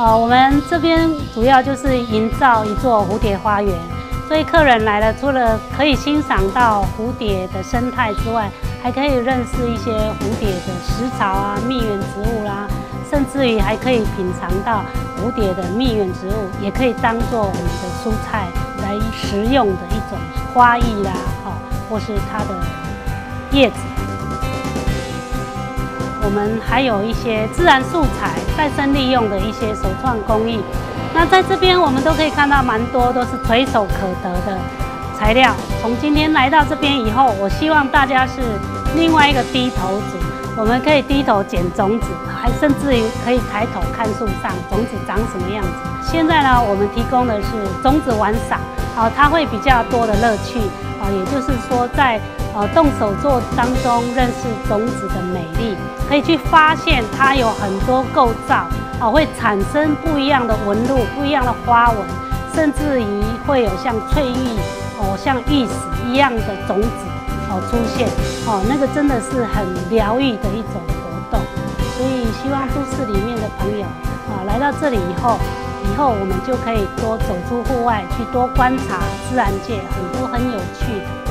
我们这边主要就是营造一座蝴蝶花园，所以客人来了，除了可以欣赏到蝴蝶的生态之外，还可以认识一些蝴蝶的食草啊、蜜源植物啦，甚至于还可以品尝到蝴蝶的蜜源植物，也可以当做我们的蔬菜来食用的一种花艺啦，或是它的叶子。我们还有一些自然素材再生利用的一些手创工艺。那在这边我们都可以看到蛮多都是垂手可得的材料。从今天来到这边以后，我希望大家是另外一个低头族，我们可以低头捡种子，还甚至于可以抬头看树上种子长什么样子。现在呢，我们提供的是种子玩赏，它会比较多的乐趣，也就是说在动手做当中认识种子的美丽，可以去发现它有很多构造，会产生不一样的纹路、不一样的花纹，甚至于会有像翠玉、像玉石一样的种子出现，那个真的是很疗愈的一种活动。所以希望都市里面的朋友来到这里以后我们就可以多走出户外，去多观察自然界很多很有趣的。